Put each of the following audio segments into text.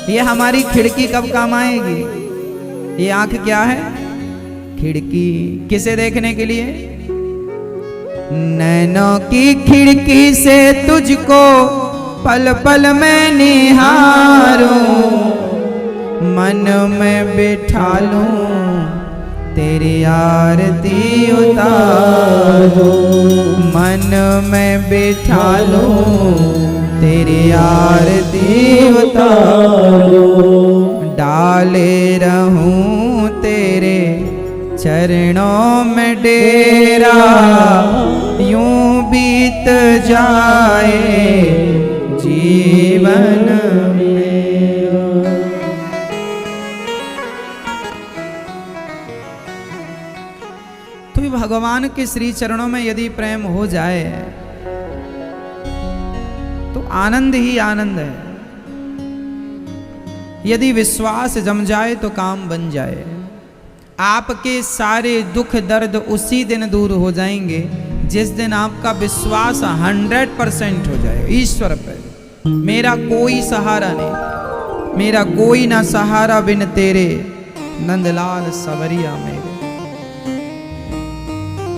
ये हमारी खिड़की कब काम आएगी? ये आंख क्या है? खिड़की। किसे देखने के लिए? नैनों की खिड़की से तुझको पल पल मैं निहारूं, मन में बिठा लूं तेरी आरती उतारूं, मन में बिठा लूं तेरी आरती उतारूं, डाले रहूं तेरे चरणों में डेरा, यूं बीत जाए जीवन मेरा। तो भगवान के श्री चरणों में यदि प्रेम हो जाए तो आनंद ही आनंद है। यदि विश्वास जम जाए तो काम बन जाए। आपके सारे दुख दर्द उसी दिन दूर हो जाएंगे जिस दिन आपका विश्वास 100% हो जाए ईश्वर पर। मेरा कोई सहारा नहीं, मेरा कोई ना सहारा बिन तेरे नंदलाल सवरिया मेरे,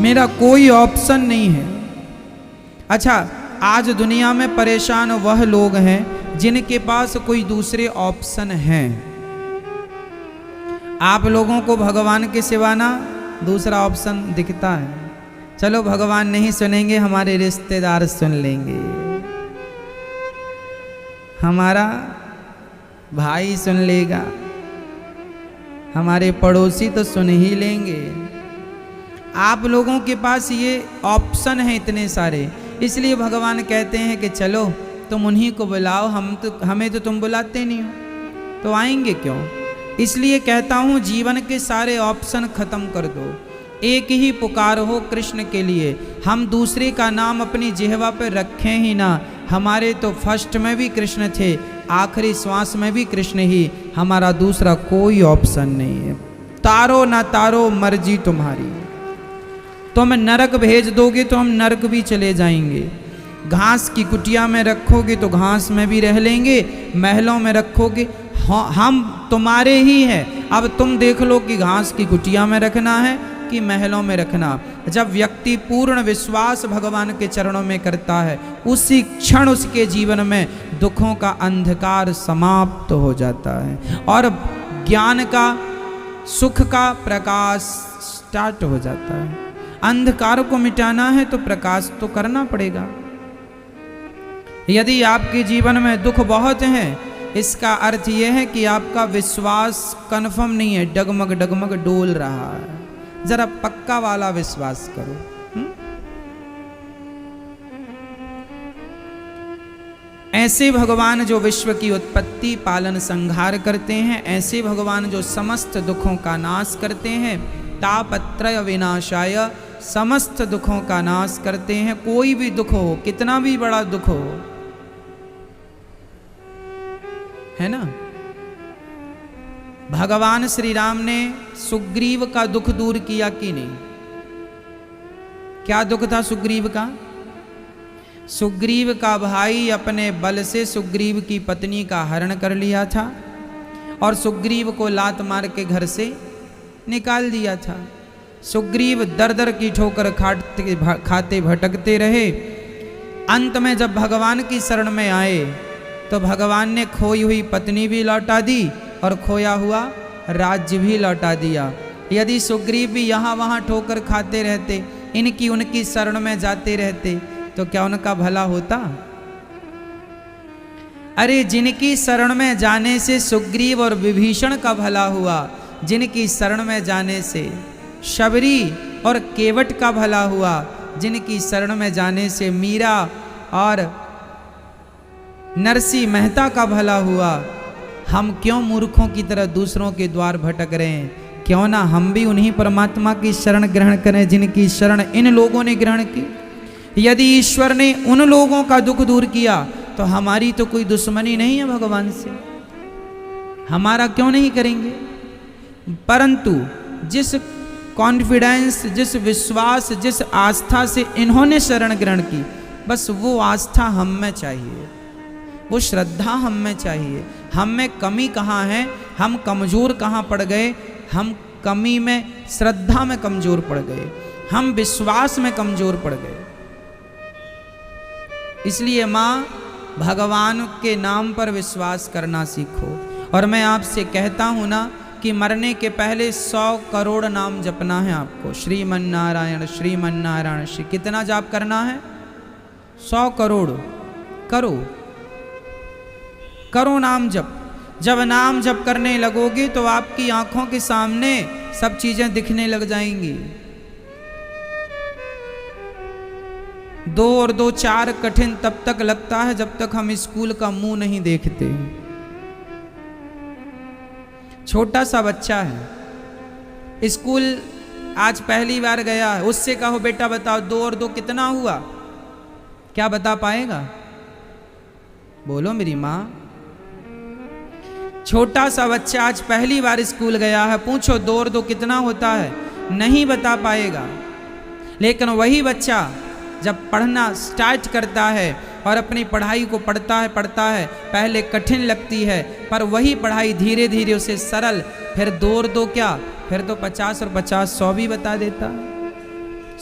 मेरा कोई ऑप्शन नहीं है। अच्छा, आज दुनिया में परेशान वह लोग हैं जिनके पास कोई दूसरे ऑप्शन हैं। आप लोगों को भगवान के सिवा ना दूसरा ऑप्शन दिखता है। चलो भगवान नहीं सुनेंगे, हमारे रिश्तेदार सुन लेंगे, हमारा भाई सुन लेगा, हमारे पड़ोसी तो सुन ही लेंगे। आप लोगों के पास ये ऑप्शन है इतने सारे, इसलिए भगवान कहते हैं कि चलो तुम उन्हीं को बुलाओ, हमें तो तुम बुलाते नहीं हो, तो आएंगे क्यों? इसलिए कहता हूँ जीवन के सारे ऑप्शन खत्म कर दो, एक ही पुकार हो कृष्ण के लिए। हम दूसरे का नाम अपनी जिह्वा पर रखें ही ना। हमारे तो फर्स्ट में भी कृष्ण थे, आखिरी श्वास में भी कृष्ण ही, हमारा दूसरा कोई ऑप्शन नहीं है। तारो ना तारो मर्जी तुम्हारी। तुम नरक भेज दोगे तो हम नरक भी चले जाएंगे। घास की कुटिया में रखोगे तो घास में भी रह लेंगे, महलों में रखोगे हम तुम्हारे ही हैं। अब तुम देख लो कि घास की कुटिया में रखना है कि महलों में रखना। जब व्यक्ति पूर्ण विश्वास भगवान के चरणों में करता है, उसी क्षण उसके जीवन में दुखों का अंधकार समाप्त हो जाता है और ज्ञान का, सुख का प्रकाश स्टार्ट हो जाता है। अंधकार को मिटाना है तो प्रकाश तो करना पड़ेगा। यदि आपके जीवन में दुख बहुत हैं, इसका अर्थ यह है कि आपका विश्वास कन्फर्म नहीं है, डगमग डगमग डोल रहा है। जरा पक्का वाला विश्वास करो। ऐसे भगवान जो विश्व की उत्पत्ति पालन संहार करते हैं, ऐसे भगवान जो समस्त दुखों का नाश करते हैं, तापत्रय विनाशाय, समस्त दुखों का नाश करते हैं। कोई भी दुख हो, कितना भी बड़ा दुख हो, है ना। भगवान श्री राम ने सुग्रीव का दुख दूर किया कि नहीं? क्या दुख था सुग्रीव का? सुग्रीव का भाई अपने बल से सुग्रीव की पत्नी का हरण कर लिया था और सुग्रीव को लात मार के घर से निकाल दिया था। सुग्रीव दर दर की ठोकर खाते भटकते रहे। अंत में जब भगवान की शरण में आए तो भगवान ने खोई हुई पत्नी भी लौटा दी और खोया हुआ राज्य भी लौटा दिया। यदि सुग्रीव भी यहाँ वहाँ ठोकर खाते रहते, इनकी उनकी शरण में जाते रहते, तो क्या उनका भला होता? अरे जिनकी शरण में जाने से सुग्रीव और विभीषण का भला हुआ, जिनकी शरण में जाने से शबरी और केवट का भला हुआ, जिनकी शरण में जाने से मीरा और नरसी मेहता का भला हुआ, हम क्यों मूर्खों की तरह दूसरों के द्वार भटक रहे हैं? क्यों ना हम भी उन्हीं परमात्मा की शरण ग्रहण करें जिनकी शरण इन लोगों ने ग्रहण की। यदि ईश्वर ने उन लोगों का दुख दूर किया तो हमारी तो कोई दुश्मनी नहीं है भगवान से, हमारा क्यों नहीं करेंगे? परंतु जिस कॉन्फिडेंस, जिस विश्वास, जिस आस्था से इन्होंने शरण ग्रहण की, बस वो आस्था हम में चाहिए, वो श्रद्धा हम में चाहिए। हम में कमी कहाँ है, हम कमज़ोर कहाँ पड़ गए। हम कमी में, श्रद्धा में कमज़ोर पड़ गए, हम विश्वास में कमज़ोर पड़ गए। इसलिए माँ, भगवान के नाम पर विश्वास करना सीखो। और मैं आपसे कहता हूँ ना कि मरने के पहले 100 करोड़ नाम जपना है आपको। श्रीमन्नारायण श्रीमन्नारायण श्री, कितना जाप करना है? 100 करोड़ करो, करो नाम जप। जब नाम जप करने लगोगे तो आपकी आंखों के सामने सब चीजें दिखने लग जाएंगी। 2 और 2 4 कठिन तब तक लगता है जब तक हम स्कूल का मुंह नहीं देखते। छोटा सा बच्चा है, स्कूल आज पहली बार गया है, उससे कहो बेटा बताओ 2 और 2 कितना हुआ, क्या बता पाएगा? बोलो मेरी माँ। छोटा सा बच्चा आज पहली बार स्कूल गया है, पूछो 2 और 2 कितना होता है, नहीं बता पाएगा। लेकिन वही बच्चा जब पढ़ना स्टार्ट करता है और अपनी पढ़ाई को पढ़ता है, पहले कठिन लगती है, पर वही पढ़ाई धीरे धीरे उसे सरल, फिर 2 और 2 क्या, फिर तो 50 और 50 100 भी बता देता है,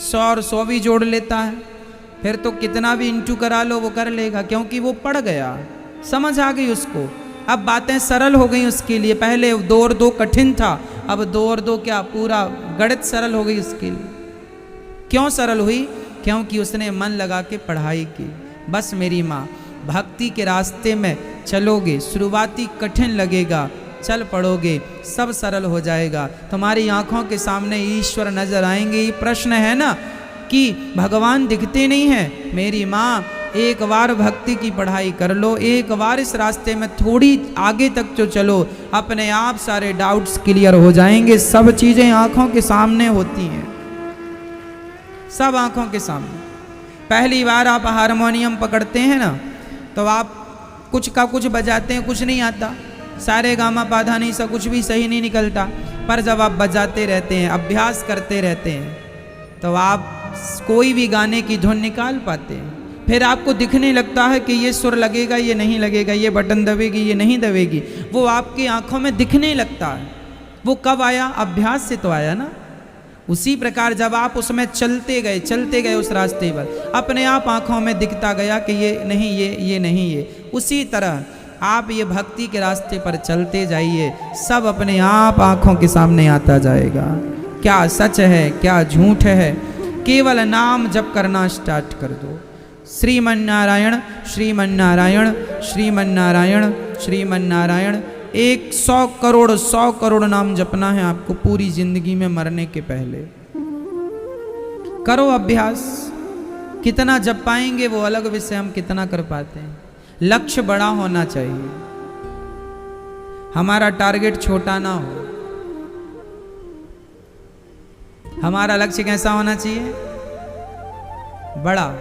100 और 100 भी जोड़ लेता है, फिर तो कितना भी इंटू करा लो वो कर लेगा, क्योंकि वो पढ़ गया, समझ आ गई उसको। अब बातें सरल हो गई उसके लिए। पहले 2 और 2 कठिन था, अब 2 और 2 क्या, पूरा गणित सरल हो गई उसके लिए। क्यों सरल हुई? क्योंकि उसने मन लगा के पढ़ाई की। बस मेरी माँ, भक्ति के रास्ते में चलोगे, शुरुआती कठिन लगेगा, चल पड़ोगे, सब सरल हो जाएगा। तुम्हारी आंखों के सामने ईश्वर नजर आएंगे। ये प्रश्न है ना कि भगवान दिखते नहीं हैं। मेरी माँ, एक बार भक्ति की पढ़ाई कर लो, एक बार इस रास्ते में थोड़ी आगे तक जो चलो, अपने आप सारे डाउट्स क्लियर हो जाएंगे। सब चीज़ें आंखों के सामने होती हैं, सब आंखों के सामने। पहली बार आप हारमोनियम पकड़ते हैं ना, तो आप कुछ का कुछ बजाते हैं, कुछ नहीं आता, सारे गामा पाधा नहीं सा कुछ भी सही नहीं निकलता। पर जब आप बजाते रहते हैं, अभ्यास करते रहते हैं, तो आप कोई भी गाने की धुन निकाल पाते हैं। फिर आपको दिखने लगता है कि ये सुर लगेगा, ये नहीं लगेगा, ये बटन दबेगी, ये नहीं दबेगी, वो आपकी आंखों में दिखने लगता है। वो कब आया? अभ्यास से तो आया ना। उसी प्रकार जब आप उसमें चलते गए उस रास्ते पर, अपने आप आंखों में दिखता गया कि ये नहीं, ये नहीं, ये। उसी तरह आप ये भक्ति के रास्ते पर चलते जाइए, सब अपने आप आंखों के सामने आता जाएगा। क्या सच है, क्या झूठ है, केवल नाम जप करना स्टार्ट कर दो। श्रीमन्नारायण श्रीमन्नारायण श्रीमन्नारायण श्रीमन्नारायण। 100 करोड़ नाम जपना है आपको पूरी जिंदगी में, मरने के पहले। करो अभ्यास। कितना जप पाएंगे वो अलग विषय, हम कितना कर पाते हैं। लक्ष्य बड़ा होना चाहिए, हमारा टारगेट छोटा ना हो। हमारा लक्ष्य कैसा होना चाहिए? बड़ा।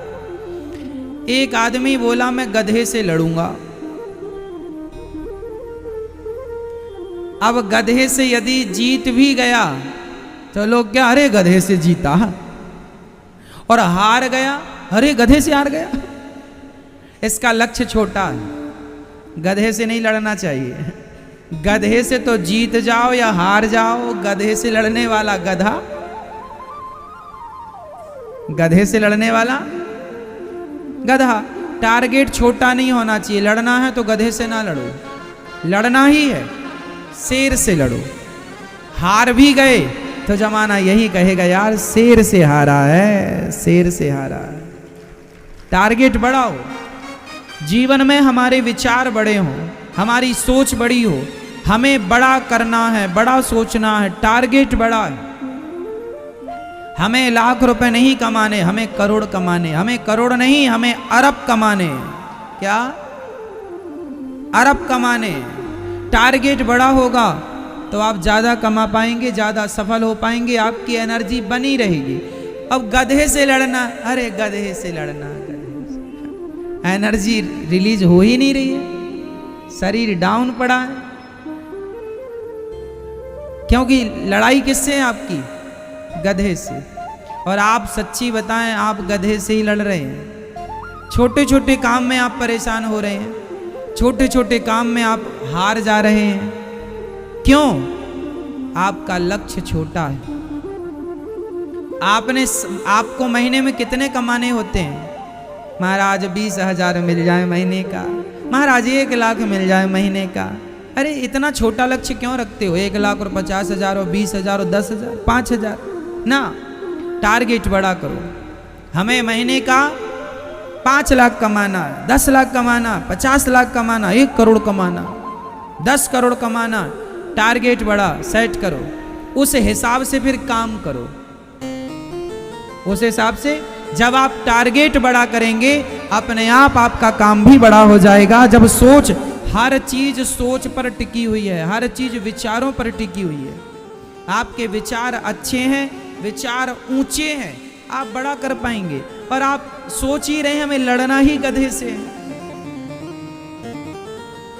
एक आदमी बोला मैं गधे से लड़ूंगा। अब गधे से यदि जीत भी गया तो लोग क्या, अरे गधे से जीता, और हार गया, अरे गधे से हार गया। इसका लक्ष्य छोटा है, गधे से नहीं लड़ना चाहिए। गधे से तो जीत जाओ या हार जाओ, गधे से लड़ने वाला गधा, गधे से लड़ने वाला गधा। टारगेट छोटा नहीं होना चाहिए। लड़ना है तो गधे से ना लड़ो, लड़ना ही है शेर से लड़ो। हार भी गए तो जमाना यही कहेगा, यार शेर से हारा है, शेर से हारा है। टारगेट बड़ा हो, जीवन में हमारे विचार बड़े हों, हमारी सोच बड़ी हो, हमें बड़ा करना है, बड़ा सोचना है, टारगेट बड़ा है। हमें लाख रुपए नहीं कमाने, हमें करोड़ कमाने। हमें करोड़ नहीं, हमें अरब कमाने। क्या? अरब कमाने। टारगेट बड़ा होगा तो आप ज़्यादा कमा पाएंगे, ज़्यादा सफल हो पाएंगे, आपकी एनर्जी बनी रहेगी। अब गधे से लड़ना, अरे गधे से लड़ना, एनर्जी रिलीज हो ही नहीं रही है, शरीर डाउन पड़ा है। क्योंकि लड़ाई किससे है आपकी? गधे से। और आप सच्ची बताएं, आप गधे से ही लड़ रहे हैं। छोटे छोटे काम में आप परेशान हो रहे हैं, छोटे छोटे काम में आप हार जा रहे हैं। क्यों? आपका लक्ष्य छोटा है। आपको महीने में कितने कमाने होते हैं? महाराज 20,000 मिल जाए महीने का, महाराज 1 लाख मिल जाए महीने का। अरे इतना छोटा लक्ष्य क्यों रखते हो? 1 लाख और 50,000 और 20,000 और 10,000 5,000 ना, टारगेट बड़ा करो। हमें महीने का 5 लाख कमाना, 10 लाख कमाना, 50 लाख कमाना, 1 करोड़ कमाना, 10 करोड़ कमाना। टारगेट बड़ा सेट करो, उस हिसाब से फिर काम करो। उस हिसाब से जब आप टारगेट बड़ा करेंगे, अपने आप आपका काम भी बड़ा हो जाएगा। जब सोच, हर चीज सोच पर टिकी हुई है, हर चीज विचारों पर टिकी हुई है। आपके विचार अच्छे हैं, विचार ऊंचे हैं, आप बड़ा कर पाएंगे। पर आप सोच ही रहे हैं हमें लड़ना ही गधे से है।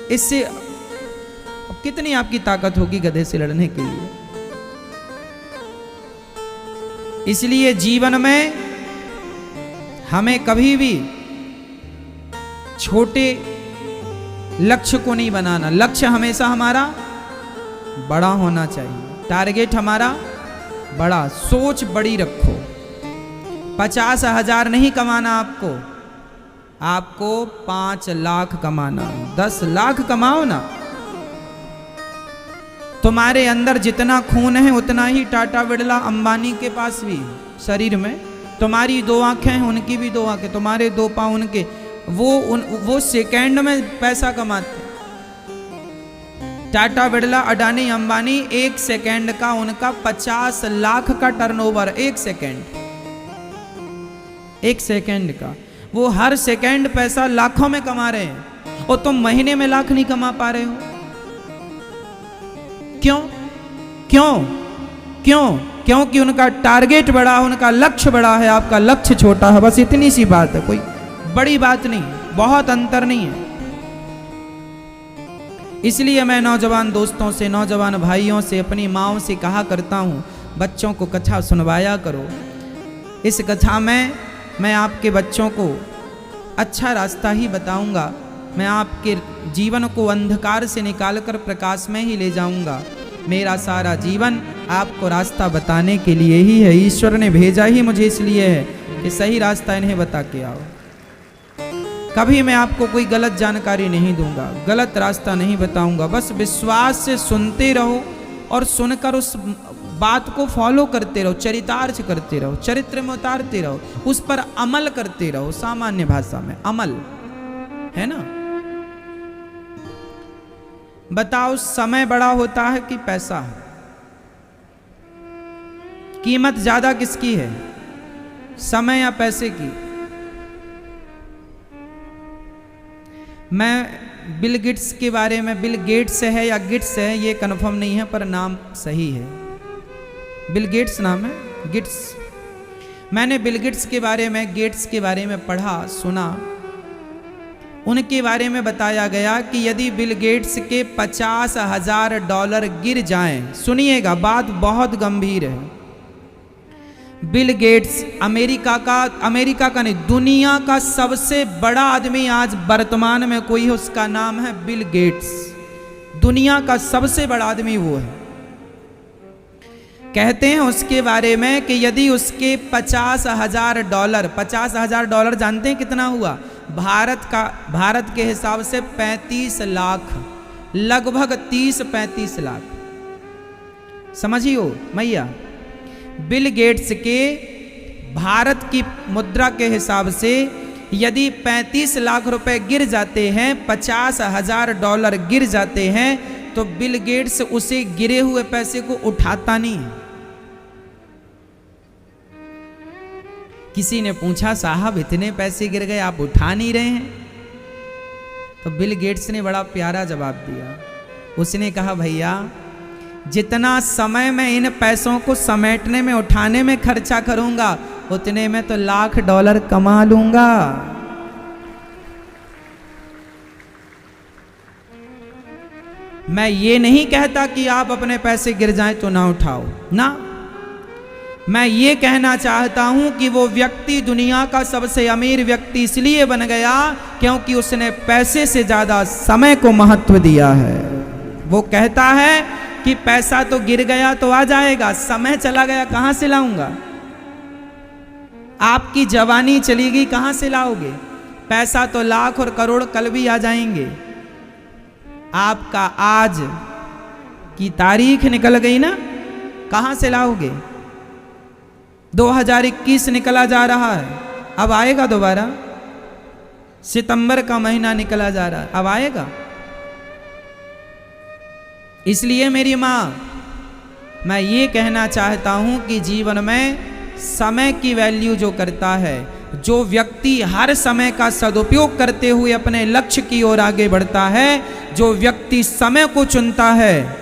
इससे कितनी आपकी ताकत होगी गधे से लड़ने के लिए? इसलिए जीवन में हमें कभी भी छोटे लक्ष्य को नहीं बनाना। लक्ष्य हमेशा हमारा बड़ा होना चाहिए, टारगेट हमारा बड़ा, सोच बड़ी रखो। 50,000 नहीं कमाना आपको 5 लाख कमाना, 10 लाख कमाओ ना। तुम्हारे अंदर जितना खून है उतना ही टाटा बिरला अंबानी के पास भी शरीर में। तुम्हारी 2 आंखें हैं, उनकी भी 2 आंखें, तुम्हारे 2 पांव उनके। वो सेकंड में पैसा कमाते। टाटा बिरला, अडानी, अंबानी 1 सेकंड का उनका 50 लाख का टर्नओवर। 1 सेकंड का वो हर सेकंड पैसा लाखों में कमा रहे हैं, और तुम महीने में लाख नहीं कमा पा रहे हो। क्यों? क्यों? क्यों? क्योंकि उनका टारगेट बड़ा, उनका लक्ष्य बड़ा है, आपका लक्ष्य छोटा है। बस इतनी सी बात है, कोई बड़ी बात नहीं, बहुत अंतर नहीं है। इसलिए मैं नौजवान दोस्तों से, नौजवान भाइयों से, अपनी माँओं से कहा करता हूँ, बच्चों को कथा सुनवाया करो। इस कथा में मैं आपके बच्चों को अच्छा रास्ता ही बताऊंगा। मैं आपके जीवन को अंधकार से निकालकर प्रकाश में ही ले जाऊंगा। मेरा सारा जीवन आपको रास्ता बताने के लिए ही है। ईश्वर ने भेजा ही मुझे इसलिए है कि सही रास्ता इन्हें बता के आओ। कभी मैं आपको कोई गलत जानकारी नहीं दूंगा, गलत रास्ता नहीं बताऊंगा। बस विश्वास से सुनते रहो और सुनकर उस बात को फॉलो करते रहो, चरितार्थ करते रहो, चरित्र में उतारते रहो, उस पर अमल करते रहो। सामान्य भाषा में अमल है ना। बताओ, समय बड़ा होता है कि पैसा? कीमत ज्यादा किसकी है, समय या पैसे की? मैं बिल गेट्स के बारे में, बिल गेट्स है या गिट्स है ये कंफर्म नहीं है, पर नाम सही है, बिल गेट्स नाम है, गिट्स। मैंने बिल गेट्स के बारे में, गेट्स के बारे में पढ़ा, सुना। उनके बारे में बताया गया कि यदि बिल गेट्स के $50,000 गिर जाएं, सुनिएगा बात बहुत गंभीर है। बिल गेट्स अमेरिका का नहीं, दुनिया का सबसे बड़ा आदमी आज वर्तमान में कोई है, उसका नाम है बिल गेट्स। दुनिया का सबसे बड़ा आदमी वो है। कहते हैं उसके बारे में कि यदि उसके $50,000 जानते हैं कितना हुआ? भारत के हिसाब से 35 लाख, लगभग 30-35 लाख, समझियो मैया। बिल गेट्स के भारत की मुद्रा के हिसाब से यदि 35 लाख रुपए गिर जाते हैं, $50,000 गिर जाते हैं, तो बिल गेट्स उसे गिरे हुए पैसे को उठाता नहीं है। किसी ने पूछा, साहब इतने पैसे गिर गए, आप उठा नहीं रहे हैं? तो बिल गेट्स ने बड़ा प्यारा जवाब दिया। उसने कहा, भैया जितना समय मैं इन पैसों को समेटने में, उठाने में खर्चा करूंगा, उतने में तो $1,00,000 कमा लूंगा। मैं ये नहीं कहता कि आप अपने पैसे गिर जाएं तो ना उठाओ ना। मैं ये कहना चाहता हूं कि वो व्यक्ति दुनिया का सबसे अमीर व्यक्ति इसलिए बन गया क्योंकि उसने पैसे से ज्यादा समय को महत्व दिया है। वो कहता है कि पैसा तो गिर गया तो आ जाएगा, समय चला गया कहां से लाऊंगा। आपकी जवानी चली गई कहां से लाओगे। पैसा तो लाख और करोड़ कल भी आ जाएंगे, आपका आज की तारीख निकल गई ना, कहां से लाओगे। 2021 निकला जा रहा है, अब आएगा दोबारा। सितंबर का महीना निकला जा रहा है, अब आएगा। इसलिए मेरी मां, मैं ये कहना चाहता हूं कि जीवन में समय की वैल्यू जो करता है, जो व्यक्ति हर समय का सदुपयोग करते हुए अपने लक्ष्य की ओर आगे बढ़ता है, जो व्यक्ति समय को चुनता है,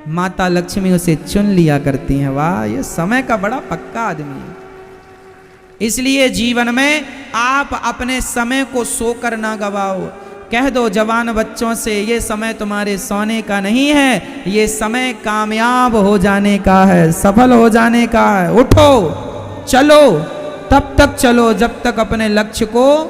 माता लक्ष्मी उसे चुन लिया करती हैं। वाह, ये समय का बड़ा पक्का आदमी है। इसलिए जीवन में आप अपने समय को सोकर ना गवाओ। कह दो जवान बच्चों से, ये समय तुम्हारे सोने का नहीं है, ये समय कामयाब हो जाने का है, सफल हो जाने का है। उठो, चलो, तब तक चलो जब तक अपने लक्ष्य को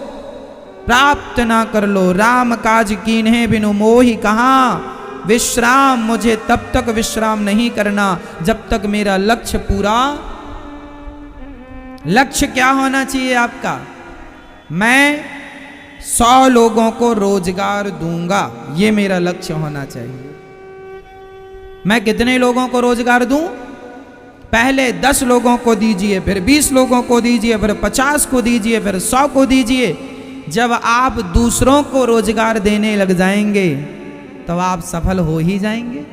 प्राप्त ना कर लो। राम काज कीन्हे बिनु मोहि कहाँ, विश्राम मुझे तब तक विश्राम नहीं करना जब तक मेरा लक्ष्य पूरा। लक्ष्य क्या होना चाहिए आपका। मैं 100 लोगों को रोजगार दूंगा, ये मेरा लक्ष्य होना चाहिए। मैं कितने लोगों को रोजगार दूं। पहले 10 लोगों को दीजिए, फिर 20 लोगों को दीजिए, फिर 50 को दीजिए, फिर 100 को दीजिए। जब आप दूसरों को रोजगार देने लग जाएंगे तो आप सफल हो ही जाएंगे।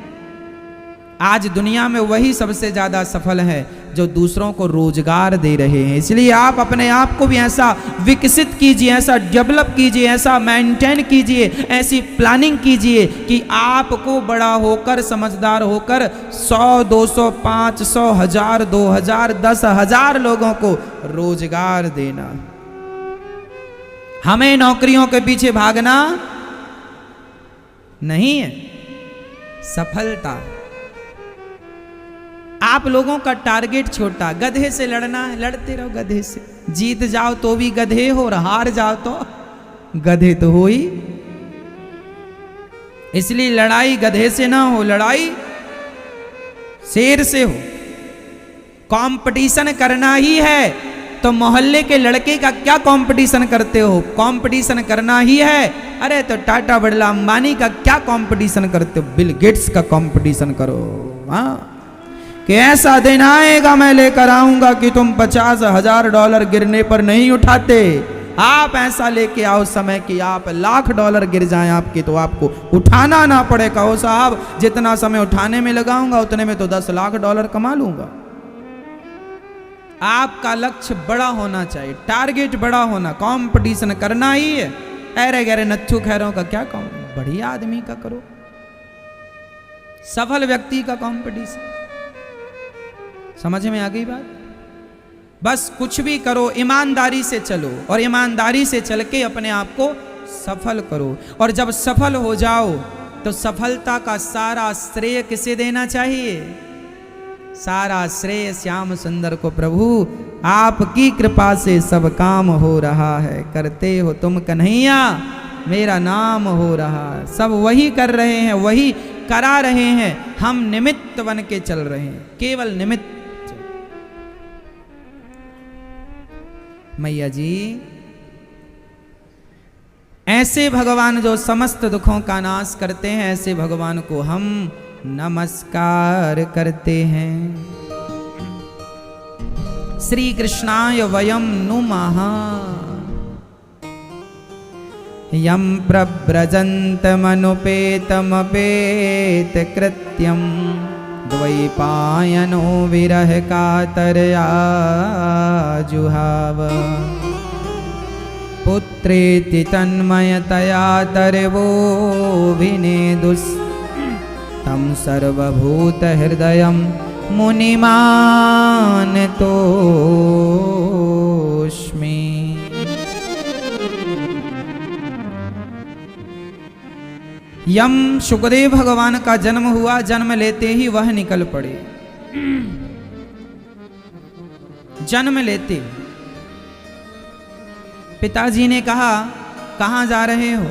आज दुनिया में वही सबसे ज्यादा सफल है जो दूसरों को रोजगार दे रहे हैं। इसलिए आप अपने आप को भी ऐसा विकसित कीजिए, ऐसा डेवलप कीजिए, ऐसा मेंटेन कीजिए, ऐसी प्लानिंग कीजिए कि आपको बड़ा होकर, समझदार होकर 100, 200, 500, 1000, 2000, 10,000 लोगों को रोजगार देना। हमें नौकरियों के पीछे भागना नहीं है। सफलता, आप लोगों का टारगेट छोटा, गधे से लड़ना है, लड़ते रहो गधे से। जीत जाओ तो भी गधे हो और हार जाओ तो गधे तो हो ही। इसलिए लड़ाई गधे से ना हो, लड़ाई शेर से हो। कंपटीशन करना ही है तो मोहल्ले के लड़के का क्या कंपटीशन करते हो। कंपटीशन करना ही है, अरे तो टाटा बिरला अंबानी का क्या कंपटीशन करते हो। बिल गेट्स का कंपटीशन करो। हाँ, कि ऐसा दिन आएगा मैं लेकर आऊंगा कि तुम $50,000 गिरने पर नहीं उठाते। आप ऐसा लेके आओ समय कि आप $1,00,000 गिर जाएं आपके तो आपको उठाना ना पड़े। कहो साहब जितना समय उठाने में लगाऊंगा उतने में तो $10,00,000 कमा लूंगा। आपका लक्ष्य बड़ा होना चाहिए, टारगेट बड़ा होना, कंपटीशन करना ही है। अरे गहरे नत्थु खैरों का क्या काम, बढ़िया आदमी का करो, सफल व्यक्ति का कंपटीशन। समझ में आ गई बात। बस कुछ भी करो ईमानदारी से चलो और ईमानदारी से चल के अपने आप को सफल करो। और जब सफल हो जाओ तो सफलता का सारा श्रेय किसे देना चाहिए। सारा श्रेय श्याम सुंदर को। प्रभु आपकी कृपा से सब काम हो रहा है, करते हो तुम कन्हैया, मेरा नाम हो रहा है। सब वही कर रहे हैं, वही करा रहे हैं, हम निमित्त बन के चल रहे हैं, केवल निमित्त। मैया जी, ऐसे भगवान जो समस्त दुखों का नाश करते हैं, ऐसे भगवान को हम नमस्कार करते हैं। श्री कृष्णाय वयं नुमः यं प्रव्रजन्तमनुपेतमपेत कृत्यं द्वैपायनो विरह कातरया जुहाव पुत्रेति तन्मयतया तरवो विनेदुस् तं सर्वभूत हृदयं मुनिमानतोऽस्मि। यम शुकदेव भगवान का जन्म हुआ, जन्म लेते ही वह निकल पड़े। जन्म लेते पिताजी ने कहा कहाँ जा रहे हो?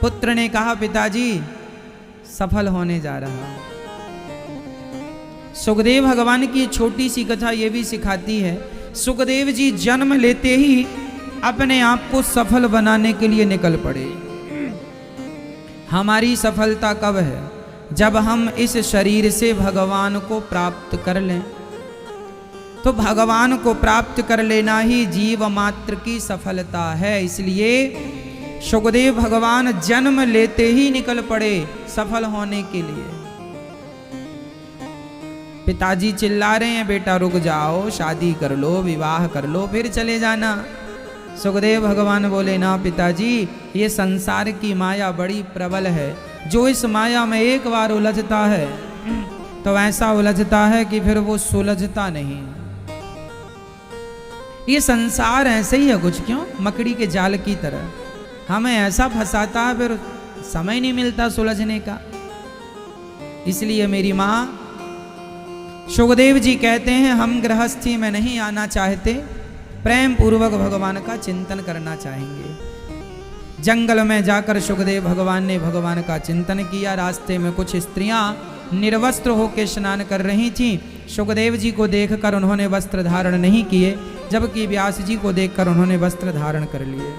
पुत्र ने कहा पिताजी सफल होने जा रहा हूं। सुखदेव भगवान की छोटी सी कथा ये भी सिखाती है, सुखदेव जी जन्म लेते ही अपने आप को सफल बनाने के लिए निकल पड़े। हमारी सफलता कब है? जब हम इस शरीर से भगवान को प्राप्त कर लें। तो भगवान को प्राप्त कर लेना ही जीव मात्र की सफलता है। इसलिए सुखदेव भगवान जन्म लेते ही निकल पड़े सफल होने के लिए। पिताजी चिल्ला रहे हैं बेटा रुक जाओ, शादी कर लो, विवाह कर लो, फिर चले जाना। सुखदेव भगवान बोले ना पिताजी, ये संसार की माया बड़ी प्रबल है। जो इस माया में एक बार उलझता है तो ऐसा उलझता है कि फिर वो सुलझता नहीं। ये संसार ऐसे ही है कुछ, क्यों मकड़ी के जाल की तरह हमें ऐसा फंसाता है, फिर समय नहीं मिलता सुलझने का। इसलिए मेरी माँ सुखदेव जी कहते हैं हम गृहस्थी में नहीं आना चाहते, प्रेम पूर्वक भगवान का चिंतन करना चाहेंगे। जंगल में जाकर सुखदेव भगवान ने भगवान का चिंतन किया। रास्ते में कुछ स्त्रियां निर्वस्त्र होकर स्नान कर रही थीं। सुखदेव जी को देखकर उन्होंने वस्त्र धारण नहीं किए, जबकि व्यास जी को देखकर उन्होंने वस्त्र धारण कर लिए।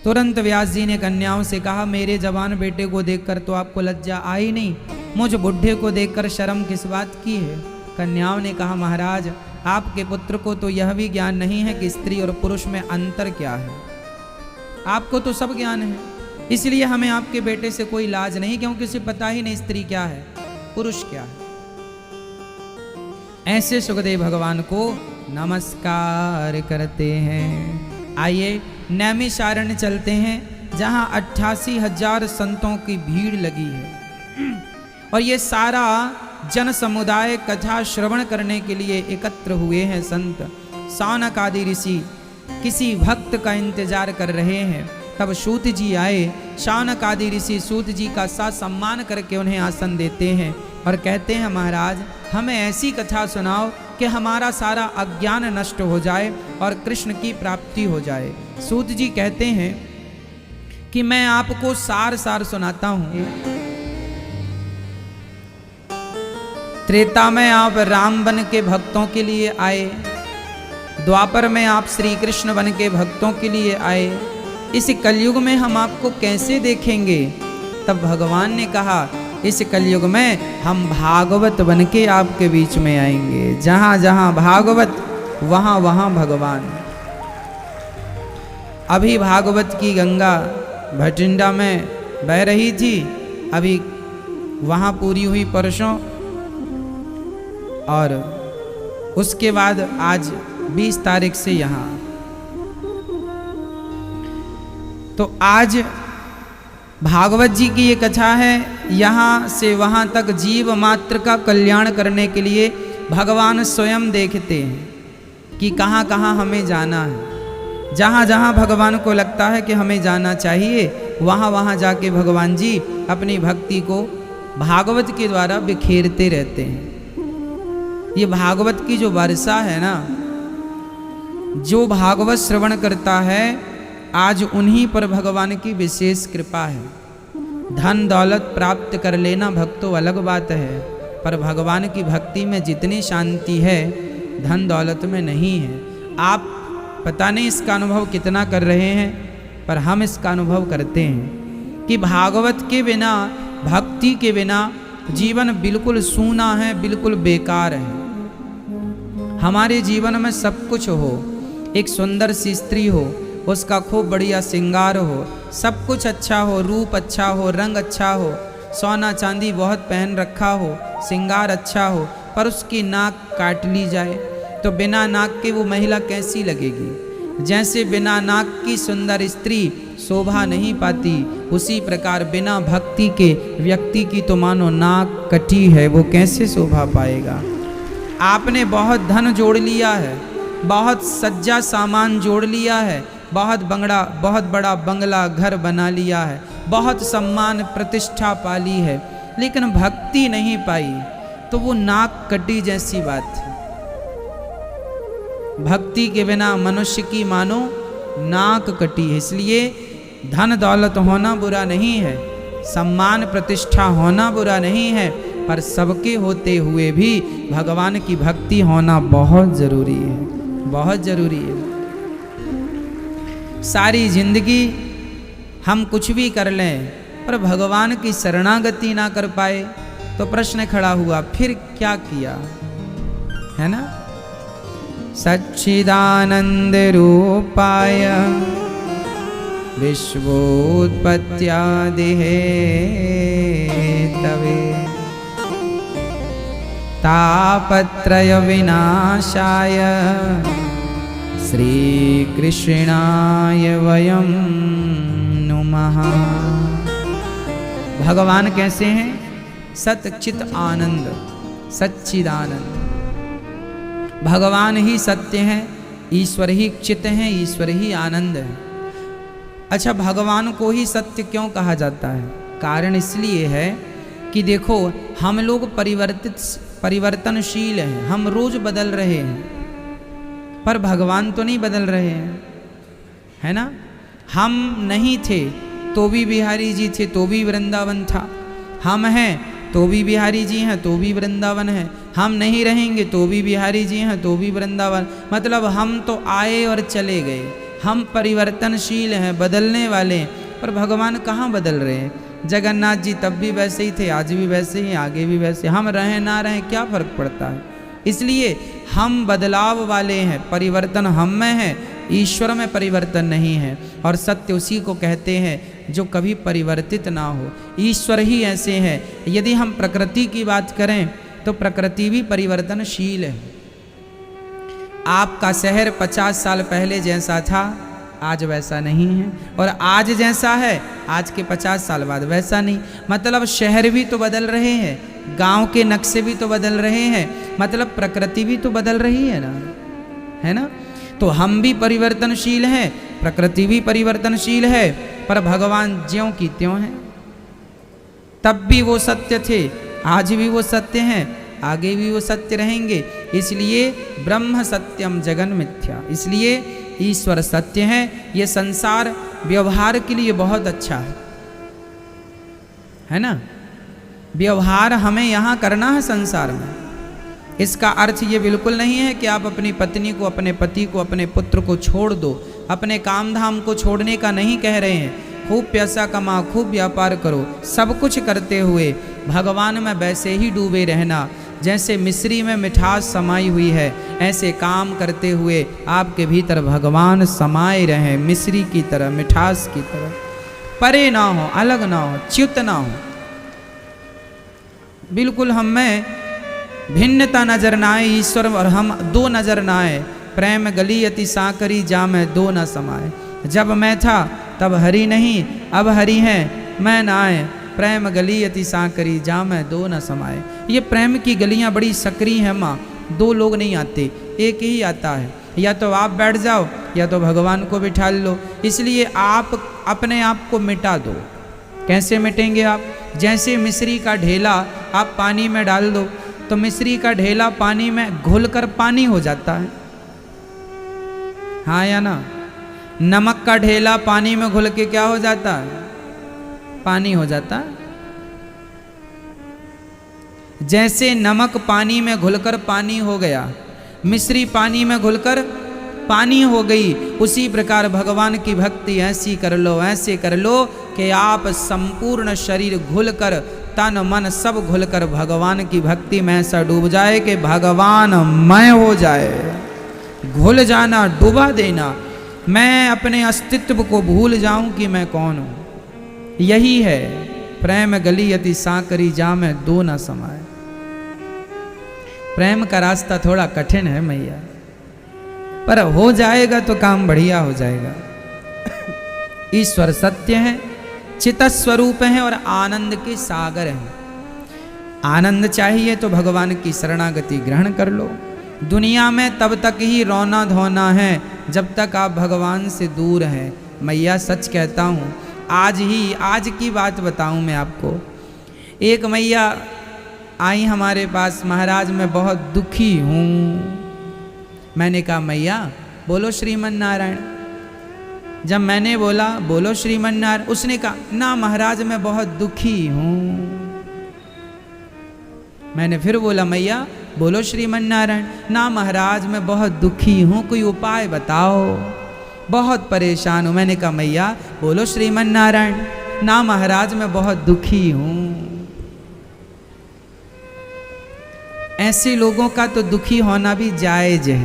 तुरंत व्यास जी ने कन्याओं से कहा मेरे जवान बेटे को देखकर तो आपको लज्जा आई नहीं, मुझ बुढ़े को देखकर शर्म किस बात की है? कन्याओं ने कहा महाराज आपके पुत्र को तो यह भी ज्ञान नहीं है कि स्त्री और पुरुष में अंतर क्या है। आपको तो सब ज्ञान है, इसलिए हमें आपके बेटे से कोई लाज नहीं, क्योंकि उसे पता ही नहीं स्त्री क्या है पुरुष क्या है। ऐसे सुखदेव भगवान को नमस्कार करते हैं। आइए नैमिषारण्य चलते हैं, जहां 88,000 संतों की भीड़ लगी है और ये सारा जन समुदाय कथा श्रवण करने के लिए एकत्र हुए हैं। संत सौनक आदि ऋषि किसी भक्त का इंतजार कर रहे हैं। तब सूत जी आए। सौनक आदि ऋषि सूत जी का सम्मान करके उन्हें आसन देते हैं और कहते हैं महाराज हमें ऐसी कथा सुनाओ कि हमारा सारा अज्ञान नष्ट हो जाए और कृष्ण की प्राप्ति हो जाए। सूत जी कहते हैं कि मैं आपको सार सार सुनाता हूं। त्रेता में आप राम बन के भक्तों के लिए आए, द्वापर में आप श्री कृष्ण बन के भक्तों के लिए आए, इस कलयुग में हम आपको कैसे देखेंगे? तब भगवान ने कहा इस कलयुग में हम भागवत बन के आपके बीच में आएंगे। जहां जहां भागवत वहां वहां भगवान। अभी भागवत की गंगा भटिंडा में बह रही थी, अभी वहां पूरी हुई परसों, और उसके बाद आज 20 तारीख से यहाँ। तो आज भागवत जी की ये कथा है। यहाँ से वहाँ तक जीव मात्र का कल्याण करने के लिए भगवान स्वयं देखते हैं कि कहाँ कहाँ हमें जाना है। जहाँ जहाँ भगवान को लगता है कि हमें जाना चाहिए, वहाँ वहाँ जाके भगवान जी अपनी भक्ति को भागवत के द्वारा बिखेरते रहते हैं। ये भागवत की जो वर्षा है ना, जो भागवत श्रवण करता है आज उन्हीं पर भगवान की विशेष कृपा है। धन दौलत प्राप्त कर लेना भक्तों अलग बात है, पर भगवान की भक्ति में जितनी शांति है धन दौलत में नहीं है। आप पता नहीं इसका अनुभव कितना कर रहे हैं, पर हम इसका अनुभव करते हैं कि भागवत के बिना, भक्ति के बिना जीवन बिल्कुल सूना है, बिल्कुल बेकार है। हमारे जीवन में सब कुछ हो, एक सुंदर सी स्त्री हो, उसका खूब बढ़िया श्रृंगार हो, सब कुछ अच्छा हो, रूप अच्छा हो, रंग अच्छा हो, सोना चांदी बहुत पहन रखा हो, श्रृंगार अच्छा हो, पर उसकी नाक काट ली जाए तो बिना नाक के वो महिला कैसी लगेगी? जैसे बिना नाक की सुंदर स्त्री शोभा नहीं पाती, उसी प्रकार बिना भक्ति के व्यक्ति की तो मानो नाक कटी है, वो कैसे शोभा पाएगा? आपने बहुत धन जोड़ लिया है, बहुत सज्जा सामान जोड़ लिया है, बहुत बड़ा बंगला घर बना लिया है, बहुत सम्मान प्रतिष्ठा पाली है, लेकिन भक्ति नहीं पाई तो वो नाक कटी जैसी बात है। भक्ति के बिना मनुष्य की मानो नाक कटी है। इसलिए धन दौलत होना बुरा नहीं है, सम्मान प्रतिष्ठा होना बुरा नहीं है, पर सबके होते हुए भी भगवान की भक्ति होना बहुत जरूरी है, बहुत जरूरी है। सारी जिंदगी हम कुछ भी कर लें पर भगवान की शरणागति ना कर पाए तो प्रश्न खड़ा हुआ, फिर क्या किया, है ना। सच्चिदानंद रूपाय विश्वोत्पत्त्यादि हेतवे तापत्रय विनाशाय श्री कृष्णाय वयं नुमः। भगवान कैसे हैं? सच्चित आनंद, सच्चिदानंद। भगवान ही सत्य हैं, ईश्वर ही चित हैं, ईश्वर ही आनंद है। अच्छा, भगवान को ही सत्य क्यों कहा जाता है? कारण इसलिए है कि देखो हम लोग परिवर्तनशील हैं, हम रोज बदल रहे हैं, पर भगवान तो नहीं बदल रहे हैं, है ना। हम नहीं थे तो भी बिहारी जी थे, तो भी वृंदावन था। हम हैं तो भी बिहारी जी हैं, तो भी वृंदावन है। हम नहीं रहेंगे तो भी बिहारी जी हैं, तो भी वृंदावन। मतलब हम तो आए और चले गए, हम परिवर्तनशील हैं, बदलने वाले हैं, पर भगवान कहाँ बदल रहे हैं। जगन्नाथ जी तब भी वैसे ही थे, आज भी वैसे ही, आगे भी वैसे। हम रहें ना रहें क्या फर्क पड़ता है। इसलिए हम बदलाव वाले हैं, परिवर्तन हम में है, ईश्वर में परिवर्तन नहीं है। और सत्य उसी को कहते हैं जो कभी परिवर्तित ना हो। ईश्वर ही ऐसे हैं। यदि हम प्रकृति की बात करें तो प्रकृति भी परिवर्तनशील है। आपका शहर 50 साल पहले जैसा था आज वैसा नहीं है, और आज जैसा है आज के 50 साल बाद वैसा नहीं। मतलब शहर भी तो बदल रहे हैं, गांव के नक्शे भी तो बदल रहे हैं, मतलब प्रकृति भी तो बदल रही है ना, है ना। तो हम भी परिवर्तनशील हैं, प्रकृति भी परिवर्तनशील है, पर भगवान ज्यों की त्यों हैं। तब भी वो सत्य थे, आज भी वो सत्य हैं, आगे भी वो सत्य रहेंगे। इसलिए ब्रह्म सत्यम जगन मिथ्या, इसलिए ईश्वर सत्य है। ये संसार व्यवहार के लिए बहुत अच्छा है ना। व्यवहार हमें यहाँ करना है संसार में। इसका अर्थ ये बिल्कुल नहीं है कि आप अपनी पत्नी को, अपने पति को, अपने पुत्र को छोड़ दो। अपने काम धाम को छोड़ने का नहीं कह रहे हैं। खूब पैसा कमाओ, खूब व्यापार करो, सब कुछ करते हुए भगवान में वैसे ही डूबे रहना। जैसे मिश्री में मिठास समाई हुई है, ऐसे काम करते हुए आपके भीतर भगवान समाये रहें, मिश्री की तरह, मिठास की तरह। परे ना हो, अलग ना हो, च्युत ना हो, बिल्कुल हम में भिन्नता नजर ना आए। ईश्वर और हम दो नजर ना आए। प्रेम गली अति साकरी जा में दो न समाए। जब मैं था तब हरि नहीं, अब हरि है मैं ना आए। प्रेम गली अति साकरी जा में दो न समाए। ये प्रेम की गलियां बड़ी सकरी हैं माँ, दो लोग नहीं आते, एक ही आता है। या तो आप बैठ जाओ या तो भगवान को बिठा लो। इसलिए आप अपने आप को मिटा दो। कैसे मिटेंगे आप? जैसे मिश्री का ढेला आप पानी में डाल दो तो मिश्री का ढेला पानी में घुलकर पानी हो जाता है, हाँ या ना। नमक का ढेला पानी में घुल के क्या हो जाता है? पानी हो जाता है। जैसे नमक पानी में घुलकर पानी हो गया, मिश्री पानी में घुलकर पानी हो गई, उसी प्रकार भगवान की भक्ति ऐसी कर लो, ऐसे कर लो कि आप संपूर्ण शरीर घुलकर, तन मन सब घुलकर भगवान की भक्ति में ऐसा डूब जाए कि भगवान मैं हो जाए। घुल जाना, डुबा देना, मैं अपने अस्तित्व को भूल जाऊं कि मैं कौन हूं। यही है प्रेम गली अति साकरी जा में दो न समाए। प्रेम का रास्ता थोड़ा कठिन है मैया, पर हो जाएगा तो काम बढ़िया हो जाएगा। ईश्वर सत्य है, चित स्वरूप है और आनंद के सागर हैं। आनंद चाहिए तो भगवान की शरणागति ग्रहण कर लो। दुनिया में तब तक ही रोना धोना है जब तक आप भगवान से दूर हैं। मैया सच कहता हूँ, आज की बात बताऊँ मैं आपको। एक मैया आई हमारे पास, महाराज मैं बहुत दुखी हूँ। मैंने कहा मैया बोलो श्रीमन नारायण। जब मैंने बोला बोलो श्रीमन नारायण, उसने कहा ना महाराज मैं बहुत दुखी हूं। मैंने फिर बोला मैया बोलो श्रीमन नारायण, ना महाराज मैं बहुत दुखी हूं, कोई उपाय बताओ, बहुत परेशान हूं। मैंने कहा मैया बोलो श्रीमन नारायण, ना महाराज मैं बहुत दुखी हूं। ऐसे लोगों का तो दुखी होना भी जायज है?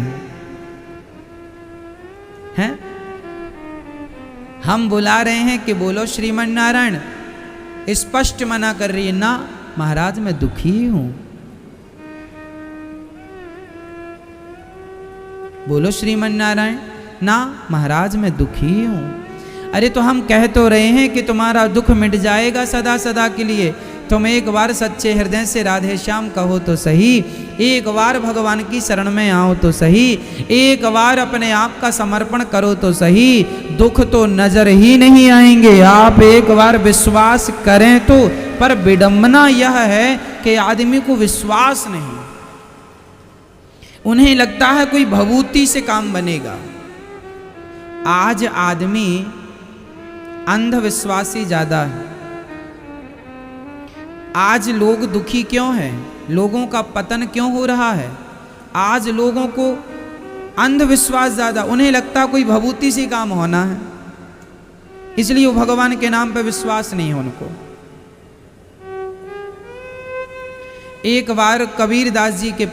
हम बुला रहे हैं कि बोलो श्रीमन नारायण, स्पष्ट मना कर रही है ना महाराज मैं दुखी हूं, बोलो श्रीमन नारायण, ना महाराज मैं दुखी हूं। अरे तो हम कह तो रहे हैं कि तुम्हारा दुख मिट जाएगा सदा सदा के लिए, तुम एक बार सच्चे हृदय से राधे श्याम कहो तो सही, एक बार भगवान की शरण में आओ तो सही, एक बार अपने आप का समर्पण करो तो सही, दुख तो नजर ही नहीं आएंगे। आप एक बार विश्वास करें तो, पर विडंबना यह है कि आदमी को विश्वास नहीं, उन्हें लगता है कोई भभूति से काम बनेगा। आज आदमी अंधविश्वासी ज्यादा है। आज लोग दुखी क्यों हैं? लोगों का पतन क्यों हो रहा है? आज लोगों को अंधविश्वास ज्यादा, उन्हें लगता कोई भभूति से काम होना है, इसलिए वो भगवान के नाम पे विश्वास नहीं है उनको। एक बार कबीर दास जी के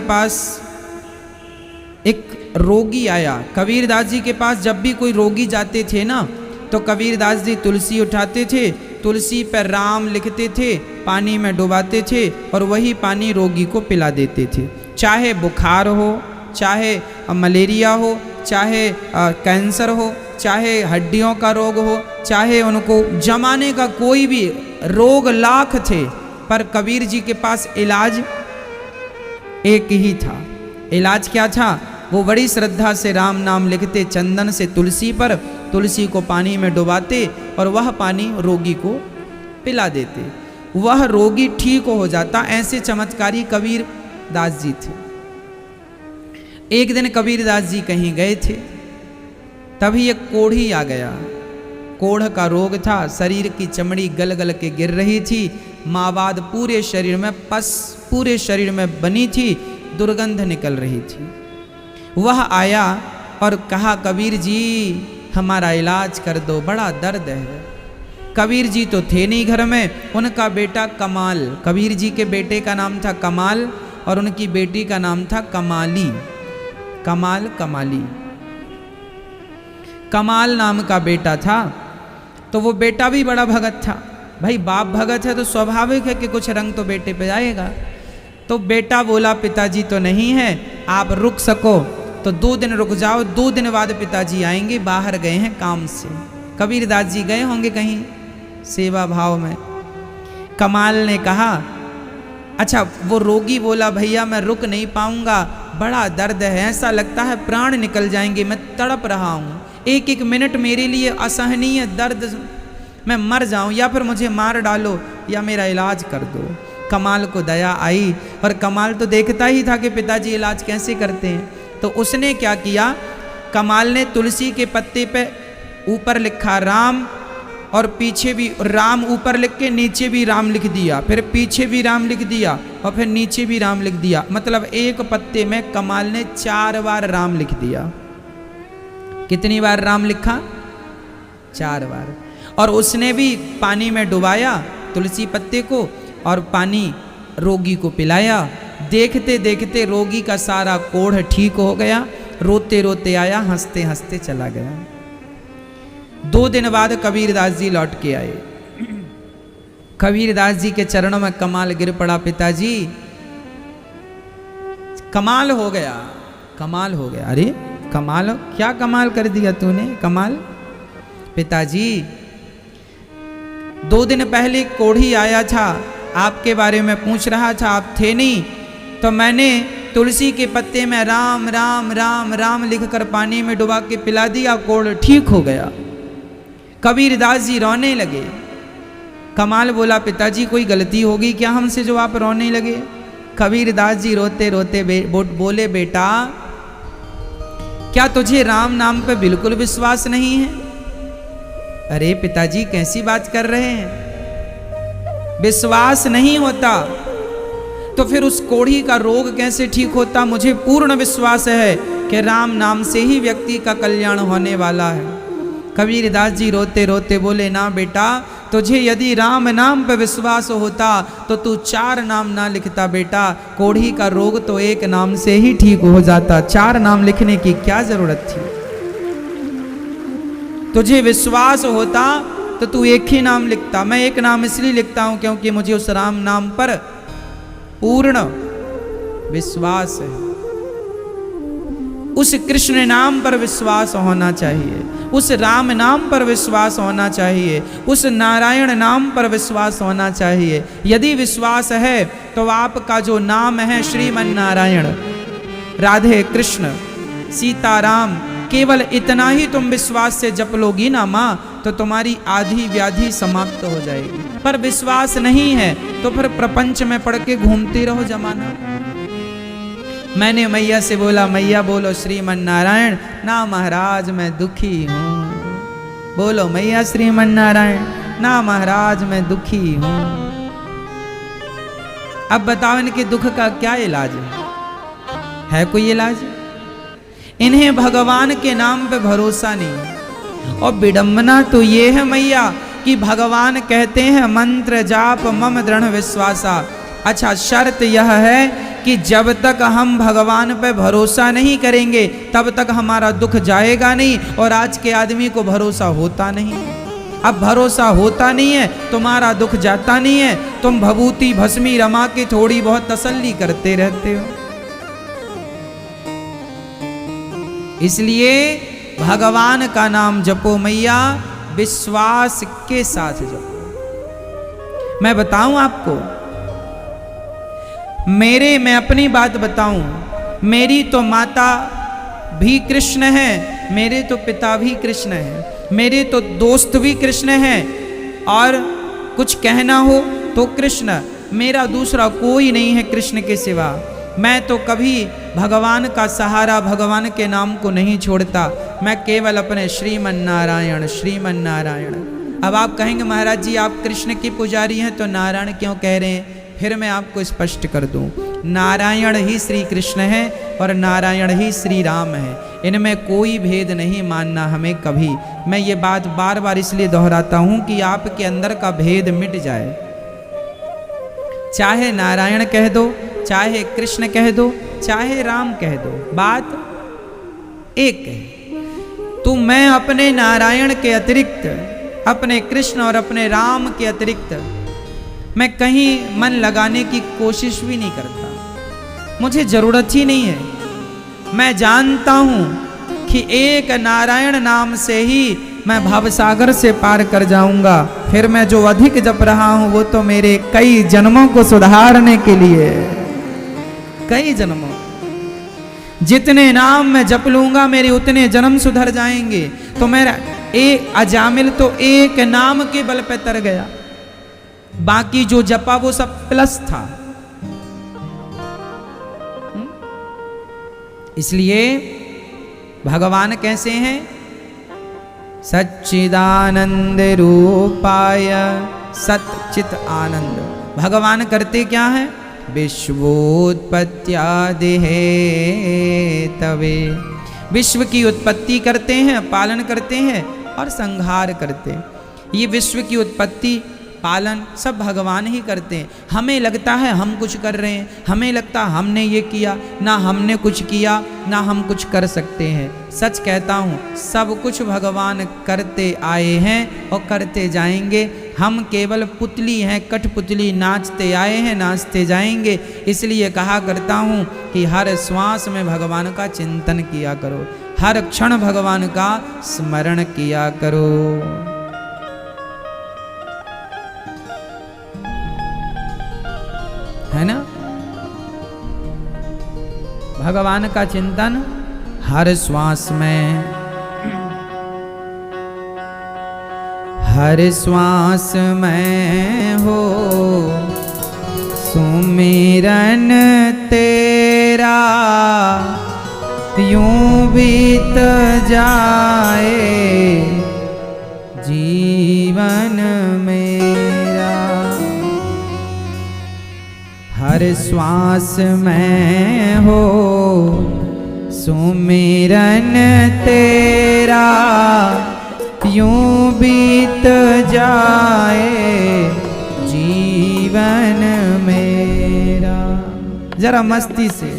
पास एक रोगी आया। कबीर दास जी के पास जब भी कोई रोगी जाते थे ना, तो कबीर दास जी तुलसी उठाते थे, तुलसी पर राम लिखते थे, पानी में डुबाते थे और वही पानी रोगी को पिला देते थे। चाहे बुखार हो, चाहे मलेरिया हो, चाहे कैंसर हो, चाहे हड्डियों का रोग हो, चाहे उनको जमाने का कोई भी रोग लाख थे, पर कबीर जी के पास इलाज एक ही था। इलाज क्या था? वो बड़ी श्रद्धा से राम नाम लिखते चंदन से तुलसी पर, तुलसी को पानी में डुबाते और वह पानी रोगी को पिला देते, वह रोगी ठीक हो जाता। ऐसे चमत्कारी कबीर दास जी थे। एक दिन कबीर दास जी कहीं गए थे, तभी एक कोढ़ी आ गया। कोढ़ का रोग था, शरीर की चमड़ी गल गल के गिर रही थी, मावाद पूरे शरीर में, पस पूरे शरीर में बनी थी, दुर्गंध निकल रही थी। वह आया और कहा कबीर जी हमारा इलाज कर दो, बड़ा दर्द है। कबीर जी तो थे नहीं घर में, उनका बेटा कमाल, कबीर जी के बेटे का नाम था कमाल और उनकी बेटी का नाम था कमाली, कमाल कमाली, कमाल नाम का बेटा था। तो वो बेटा भी बड़ा भगत था। भाई बाप भगत है तो स्वाभाविक है कि कुछ रंग तो बेटे पे आएगा। तो बेटा बोला पिताजी तो नहीं है, आप रुक सको तो 2 दिन रुक जाओ, 2 दिन बाद पिताजी आएंगे, बाहर गए हैं काम से। कबीर दास जी गए होंगे कहीं सेवा भाव में। कमाल ने कहा अच्छा, वो रोगी बोला भैया मैं रुक नहीं पाऊंगा, बड़ा दर्द है, ऐसा लगता है प्राण निकल जाएंगे, मैं तड़प रहा हूँ, एक एक मिनट मेरे लिए असहनीय दर्द, मैं मर जाऊं या फिर मुझे मार डालो या मेरा इलाज कर दो। कमाल को दया आई और कमाल तो देखता ही था कि पिताजी इलाज कैसे करते हैं। तो उसने क्या किया, कमाल ने तुलसी के पत्ते पे ऊपर लिखा राम और पीछे भी राम ऊपर लिख के नीचे भी राम लिख दिया, फिर पीछे भी राम लिख दिया और फिर नीचे भी राम लिख दिया। मतलब एक पत्ते में कमाल ने 4 बार राम लिख दिया। कितनी बार राम लिखा? 4 बार। और उसने भी पानी में डुबाया तुलसी पत्ते को और पानी रोगी को पिलाया। देखते देखते रोगी का सारा कोढ़ ठीक हो गया, रोते रोते आया, हंसते हंसते चला गया। 2 दिन बाद कबीर दास जी लौट के आए। कबीर दास जी के चरणों में कमाल गिर पड़ा, पिताजी कमाल हो गया, कमाल हो गया। अरे कमाल, क्या कमाल कर दिया तूने? कमाल पिताजी 2 दिन पहले कोढ़ी आया था, आपके बारे में पूछ रहा था, आप थे नहीं, तो मैंने तुलसी के पत्ते में राम राम राम राम लिखकर पानी में डुबा के पिला दिया, कोढ़ ठीक हो गया। कबीर दास जी रोने लगे। कमाल बोला पिताजी कोई गलती होगी क्या हमसे जो आप रोने लगे? कबीरदास जी रोते रोते बोले, बेटा क्या तुझे राम नाम पे बिल्कुल विश्वास नहीं है? अरे पिताजी कैसी बात कर रहे हैं, विश्वास नहीं होता तो फिर उस कोढ़ी का रोग कैसे ठीक होता? मुझे पूर्ण विश्वास है कि राम नाम से ही व्यक्ति का कल्याण होने वाला है। कबीरदास जी रोते रोते बोले, ना बेटा, तुझे यदि राम नाम पे विश्वास होता तो तू 4 नाम ना लिखता बेटा। कोढ़ी का रोग तो एक नाम से ही ठीक हो जाता, 4 नाम लिखने की क्या जरूरत थी? तुझे विश्वास होता तो तू एक ही नाम लिखता। मैं एक नाम इसलिए लिखता हूं क्योंकि मुझे उस राम नाम पर पूर्ण विश्वास है। उस कृष्ण नाम पर विश्वास होना चाहिए, उस राम नाम पर विश्वास होना चाहिए, उस नारायण नाम पर विश्वास होना चाहिए। यदि विश्वास है तो आपका जो नाम है श्रीमन नारायण, राधे कृष्ण, सीताराम, केवल इतना ही तुम विश्वास से जप लोगी ना माँ, तो तुम्हारी आधी व्याधि समाप्त हो जाएगी। पर विश्वास नहीं है तो फिर प्रपंच में पड़ के घूमती रहो जमाना। मैंने मैया से बोला, मैया बोलो श्रीमन नारायण। ना महाराज मैं दुखी हूँ। बोलो मैया श्रीमन नारायण। ना महाराज मैं दुखी हूँ। अब बताओ इनके दुख का क्या इलाज है कोई इलाज? इन्हें भगवान के नाम पे भरोसा नहीं। और विडंबना तो ये है मैया कि भगवान कहते हैं मंत्र जाप मम दृढ़ विश्वासा। अच्छा, शर्त यह है कि जब तक हम भगवान पे भरोसा नहीं करेंगे तब तक हमारा दुख जाएगा नहीं। और आज के आदमी को भरोसा होता नहीं। अब भरोसा होता नहीं है, तुम्हारा दुख जाता नहीं है, तुम भभूति भस्मी रमा के थोड़ी बहुत तसल्ली करते रहते हो। इसलिए भगवान का नाम जपो मैया, विश्वास के साथ जपो। मैं बताऊं आपको, मैं अपनी बात बताऊं, मेरी तो माता भी कृष्ण है, मेरे तो पिता भी कृष्ण है, मेरे तो दोस्त भी कृष्ण है, और कुछ कहना हो तो कृष्ण, मेरा दूसरा कोई नहीं है कृष्ण के सिवा। मैं तो कभी भगवान का सहारा, भगवान के नाम को नहीं छोड़ता। मैं केवल अपने श्रीमन नारायण, श्रीमन नारायण। अब आप कहेंगे महाराज जी आप कृष्ण की पुजारी हैं तो नारायण क्यों कह रहे हैं? फिर मैं आपको स्पष्ट कर दूं, नारायण ही श्री कृष्ण है और नारायण ही श्री राम है। इनमें कोई भेद नहीं मानना हमें कभी। मैं ये बात बार बार इसलिए दोहराता हूं कि आपके अंदर का भेद मिट जाए। चाहे नारायण कह दो, चाहे कृष्ण कह दो, चाहे राम कह दो, बात एक है। तो मैं अपने नारायण के अतिरिक्त, अपने कृष्ण और अपने राम के अतिरिक्त मैं कहीं मन लगाने की कोशिश भी नहीं करता। मुझे जरूरत ही नहीं है। मैं जानता हूं कि एक नारायण नाम से ही मैं भवसागर से पार कर जाऊंगा। फिर मैं जो अधिक जप रहा हूं वो तो मेरे कई जन्मों को सुधारने के लिए, कई जन्मों, जितने नाम मैं जप लूंगा मेरे उतने जन्म सुधर जाएंगे। तो मेरा अजामिल तो एक नाम के बल पे तर गया, बाकी जो जपा वो सब प्लस था। इसलिए भगवान कैसे हैं? सच्चिदानंद रूपाय सच्चित आनंद। भगवान करते क्या है? विश्वोत्पत्त्यादि तवे, विश्व की उत्पत्ति करते हैं, पालन करते हैं और संहार करते हैं। ये विश्व की उत्पत्ति पालन सब भगवान ही करते हैं। हमें लगता है हम कुछ कर रहे हैं, हमें लगता है हमने ये किया, ना हमने कुछ किया ना हम कुछ कर सकते हैं। सच कहता हूँ सब कुछ भगवान करते आए हैं और करते जाएंगे। हम केवल पुतली हैं, कठपुतली, नाचते आए हैं नाचते जाएंगे। इसलिए कहा करता हूँ कि हर श्वास में भगवान का चिंतन किया करो, हर क्षण भगवान का स्मरण किया करो। है ना? भगवान का चिंतन हर श्वास में, हर श्वास में हो सुमिरन तेरा यूं बीत जाए जीवन मेरा। हर श्वास में हो सुमिरन तेरा यूं बीत जाए जीवन मेरा। जरा मस्ती से